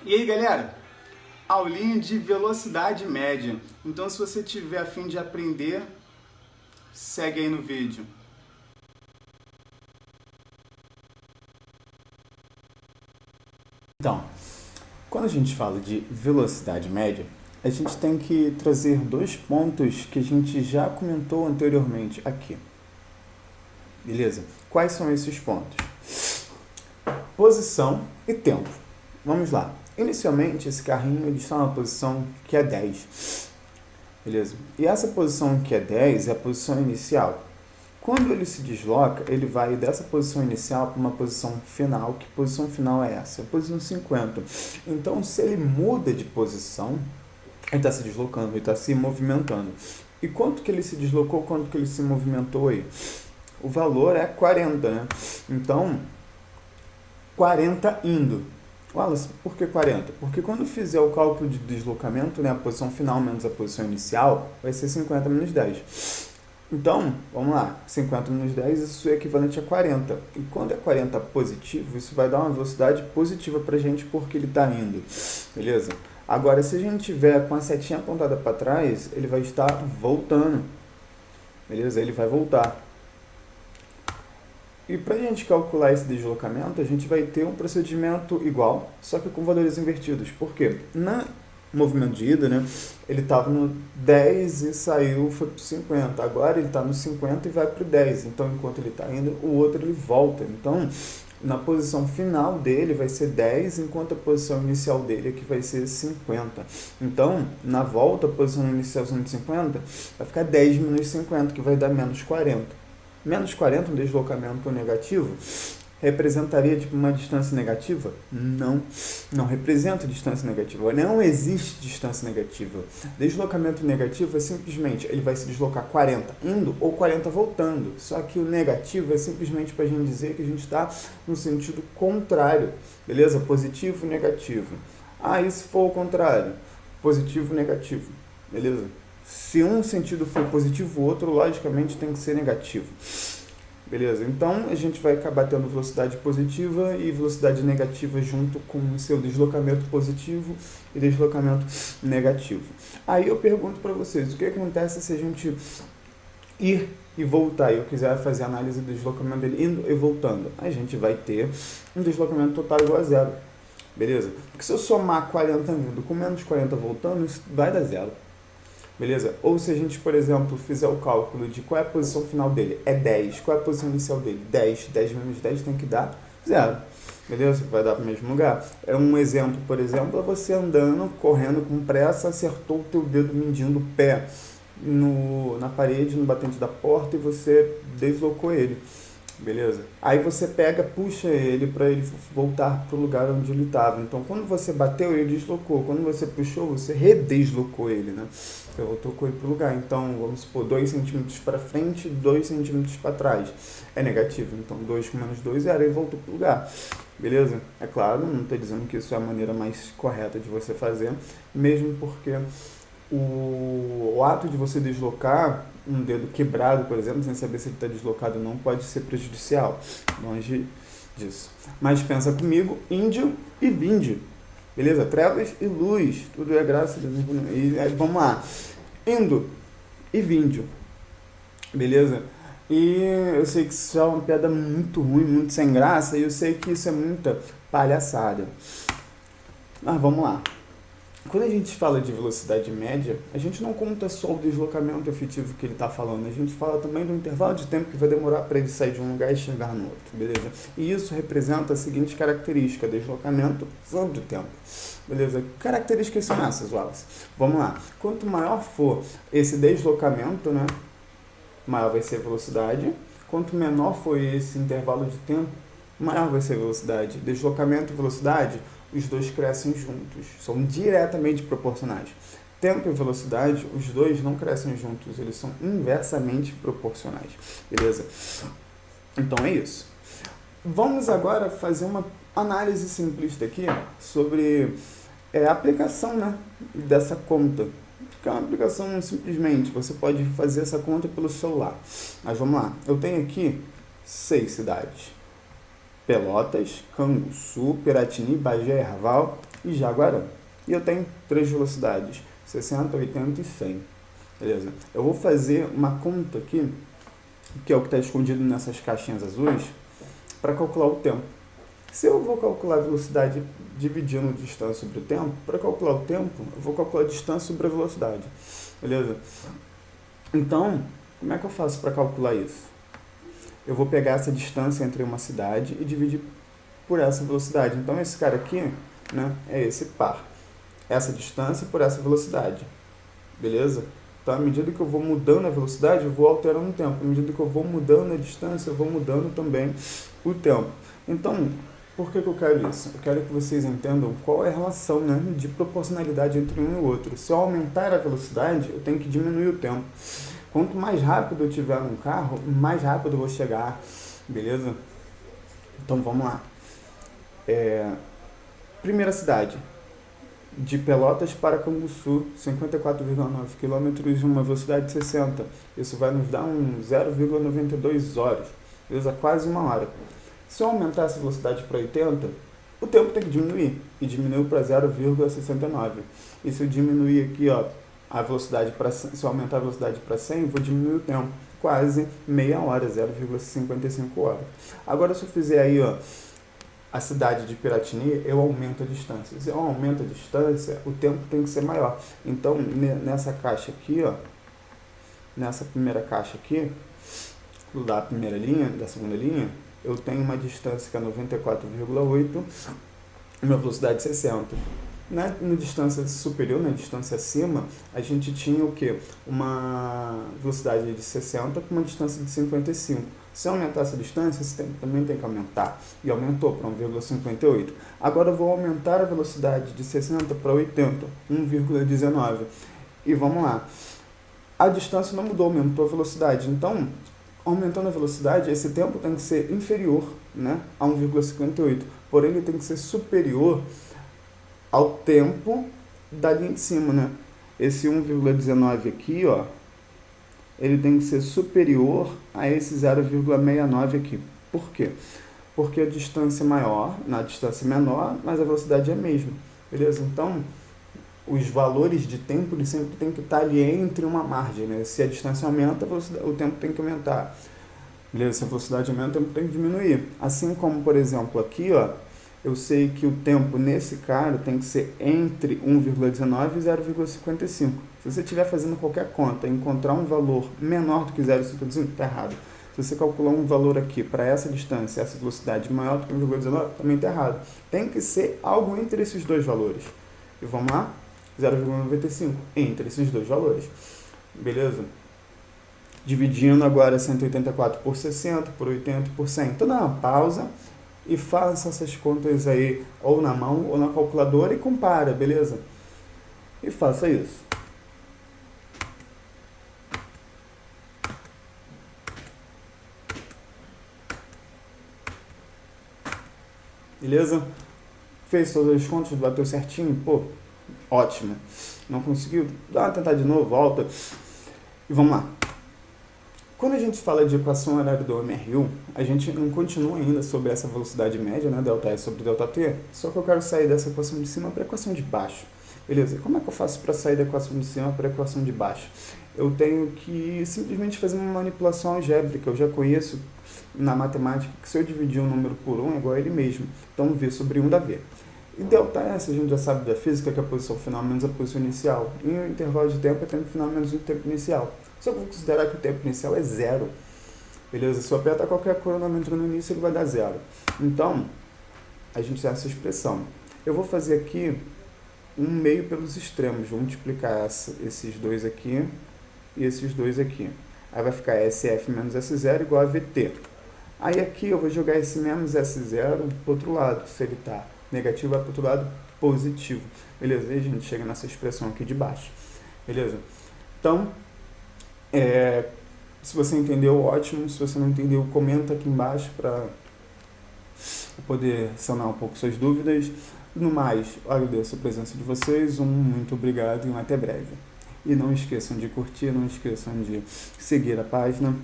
E aí, galera? Aulinha de velocidade média. Então, se você tiver a fim de aprender, segue aí no vídeo. Então, quando a gente fala de velocidade média, a gente tem que trazer dois pontos que a gente já comentou anteriormente aqui. Beleza? Quais são esses pontos? Posição e tempo. Vamos lá. Inicialmente, esse carrinho ele está na posição que é 10. Beleza? E essa posição que é 10 é a posição inicial. Quando ele se desloca, ele vai dessa posição inicial para uma posição final. Que posição final é essa? É a posição 50. Então, se ele muda de posição, ele está se deslocando, ele está se movimentando. E quanto que ele se deslocou, quanto que ele se movimentou aí? O valor é 40, né? Então, 40 indo. Wallace, por que 40? Porque quando fizer o cálculo de deslocamento, né, a posição final menos a posição inicial, vai ser 50 menos 10. Então, vamos lá, 50 menos 10, isso é equivalente a 40. E quando é 40 positivo, isso vai dar uma velocidade positiva pra gente porque ele está indo, beleza? Agora, se a gente tiver com a setinha apontada para trás, ele vai estar voltando, beleza? Ele vai voltar. E para a gente calcular esse deslocamento, a gente vai ter um procedimento igual, só que com valores invertidos. Por quê? No movimento de ida, né, ele estava no 10 e saiu, foi para o 50. Agora ele está no 50 e vai para o 10. Então, enquanto ele está indo, o outro ele volta. Então, na posição final dele vai ser 10, enquanto a posição inicial dele aqui vai ser 50. Então, na volta, a posição inicial sendo 50, vai ficar 10 menos 50, que vai dar menos 40. Menos 40, um deslocamento negativo, representaria tipo uma distância negativa? Não, não representa distância negativa. Não existe distância negativa. Deslocamento negativo é simplesmente, ele vai se deslocar 40 indo ou 40 voltando. Só que o negativo é simplesmente para a gente dizer que a gente está no sentido contrário. Beleza? Positivo e negativo. Ah, e se for o contrário? Positivo e negativo. Beleza? Se um sentido for positivo, o outro, logicamente, tem que ser negativo. Beleza? Então, a gente vai acabar tendo velocidade positiva e velocidade negativa junto com o seu deslocamento positivo e deslocamento negativo. Aí eu pergunto para vocês, o que acontece se a gente ir e voltar, e eu quiser fazer a análise do deslocamento dele indo e voltando? A gente vai ter um deslocamento total igual a zero. Beleza? Porque se eu somar 40 indo com menos 40 voltando, isso vai dar zero. Beleza? Ou se a gente, por exemplo, fizer o cálculo de qual é a posição final dele, é 10. Qual é a posição inicial dele? 10. 10 menos 10 tem que dar 0. Beleza? Vai dar para o mesmo lugar. É um exemplo, por exemplo, é você andando, correndo com pressa, acertou o teu dedo mindinho do pé na parede, no batente da porta e você deslocou ele. Beleza? Aí você pega, puxa ele para ele voltar para o lugar onde ele estava. Então, quando você bateu, ele deslocou. Quando você puxou, você redeslocou ele, né? Você voltou com ele para o lugar. Então, vamos supor, 2 centímetros para frente, 2 centímetros para trás. É negativo. Então, 2 com menos 2 era, ele voltou para o lugar. Beleza? É claro, não estou dizendo que isso é a maneira mais correta de você fazer, mesmo porque o ato de você deslocar um dedo quebrado, por exemplo, sem saber se ele está deslocado ou não, pode ser prejudicial. Longe disso. Mas pensa comigo, índio e víndio. Beleza? Trevas e luz. Tudo é graça. E aí, vamos lá. Indo e víndio. Beleza? E eu sei que isso é uma piada muito ruim, muito sem graça, e eu sei que isso é muita palhaçada. Mas vamos lá. Quando a gente fala de velocidade média, a gente não conta só o deslocamento efetivo que ele está falando, a gente fala também do intervalo de tempo que vai demorar para ele sair de um lugar e chegar no outro, beleza? E isso representa a seguinte característica, deslocamento sobre o tempo, beleza? Que características são essas, Wallace? Vamos lá. Quanto maior for esse deslocamento, né, maior vai ser a velocidade. Quanto menor for esse intervalo de tempo, maior vai ser a velocidade. Deslocamento e velocidade, os dois crescem juntos, são diretamente proporcionais. Tempo e velocidade, os dois não crescem juntos, eles são inversamente proporcionais, beleza? Então é isso. Vamos agora fazer uma análise simplista aqui sobre a aplicação, né, dessa conta. Que é uma aplicação simplesmente, você pode fazer essa conta pelo celular. Mas vamos lá, eu tenho aqui 6 cidades. Pelotas, Canguçu, Piratini, Bagé, Erval e Jaguarão. E eu tenho três velocidades, 60, 80 e 100. Beleza? Eu vou fazer uma conta aqui, que é o que está escondido nessas caixinhas azuis, para calcular o tempo. Se eu vou calcular a velocidade dividindo a distância sobre o tempo, para calcular o tempo, eu vou calcular a distância sobre a velocidade. Beleza? Então, como é que eu faço para calcular isso? Eu vou pegar essa distância entre uma cidade e dividir por essa velocidade. Então, esse cara aqui, né, é esse par. Essa distância por essa velocidade. Beleza? Então, à medida que eu vou mudando a velocidade, eu vou alterando o tempo. À medida que eu vou mudando a distância, eu vou mudando também o tempo. Então, por que eu quero isso? Eu quero que vocês entendam qual é a relação, né, de proporcionalidade entre um e o outro. Se eu aumentar a velocidade, eu tenho que diminuir o tempo. Quanto mais rápido eu tiver num carro, mais rápido eu vou chegar. Beleza? Então, vamos lá. Primeira cidade. De Pelotas para Canguçu, 54,9 km, uma velocidade de 60. Isso vai nos dar 0,92 horas. Beleza? Quase uma hora. Se eu aumentar essa velocidade para 80, o tempo tem que diminuir. E diminuiu para 0,69. E se eu diminuir aqui, ó, a velocidade se eu aumentar a velocidade para 100, eu vou diminuir o tempo. Quase meia hora, 0,55 horas. Agora, se eu fizer aí, ó, a cidade de Piratini, eu aumento a distância. Se eu aumento a distância, o tempo tem que ser maior. Então, nessa caixa aqui, ó, nessa primeira caixa aqui, da primeira linha, da segunda linha, eu tenho uma distância que é 94,8, uma velocidade 60. Na distância superior, na distância acima, a gente tinha o quê? Uma velocidade de 60 com uma distância de 55. Se eu aumentar essa distância, esse tempo também tem que aumentar. E aumentou para 1,58. Agora eu vou aumentar a velocidade de 60 para 80, 1,19. E vamos lá. A distância não mudou, aumentou a velocidade. Então, aumentando a velocidade, esse tempo tem que ser inferior, né, a 1,58. Porém, ele tem que ser superior ao tempo da linha de cima, né? Esse 1,19 aqui, ó, ele tem que ser superior a esse 0,69 aqui. Por quê? Porque a distância é maior, na distância menor, mas a velocidade é a mesma. Beleza? Então, os valores de tempo eles sempre tem que estar ali entre uma margem, né? Se a distância aumenta, o tempo tem que aumentar. Beleza? Se a velocidade aumenta, o tempo tem que diminuir. Assim como, por exemplo, aqui, ó, eu sei que o tempo nesse cara tem que ser entre 1,19 e 0,55. Se você estiver fazendo qualquer conta e encontrar um valor menor do que 0,55, está errado. Se você calcular um valor aqui para essa distância, essa velocidade maior do que 1,19, também está errado. Tem que ser algo entre esses dois valores. E vamos lá? 0,95 entre esses dois valores. Beleza? Dividindo agora 184 por 60, por 80 por 100. Então dá uma pausa e faça essas contas aí, ou na mão ou na calculadora e compara, beleza? E faça isso. Beleza? Fez todas as contas, bateu certinho? Pô, ótimo. Não conseguiu? Dá uma tentada de novo, volta. E vamos lá. Quando a gente fala de equação horária do MRU, a gente não continua ainda sobre essa velocidade média, né, ΔS sobre ΔT, só que eu quero sair dessa equação de cima para a equação de baixo. Beleza? E como é que eu faço para sair da equação de cima para a equação de baixo? Eu tenho que simplesmente fazer uma manipulação algébrica. Eu já conheço na matemática que se eu dividir um número por 1 é igual a ele mesmo. Então, V sobre 1 dá V. E ΔS a gente já sabe da física que é a posição final menos a posição inicial. E o intervalo de tempo é tempo final menos o tempo inicial. Só que eu vou considerar que o tempo inicial é zero. Beleza? Se eu apertar qualquer cronômetro no início, ele vai dar zero. Então, a gente tem essa expressão. Eu vou fazer aqui um meio pelos extremos. Vou multiplicar esses dois aqui e esses dois aqui. Aí vai ficar SF menos S0 igual a VT. Aí aqui eu vou jogar esse menos S0 para o outro lado. Se ele está negativo, vai para o outro lado positivo. Beleza? E a gente chega nessa expressão aqui de baixo. Beleza? Então, se você entendeu, ótimo. Se você não entendeu, comenta aqui embaixo para poder sanar um pouco suas dúvidas. No mais, agradeço a presença de vocês. Muito obrigado e até breve. E não esqueçam de curtir, não esqueçam de seguir a página.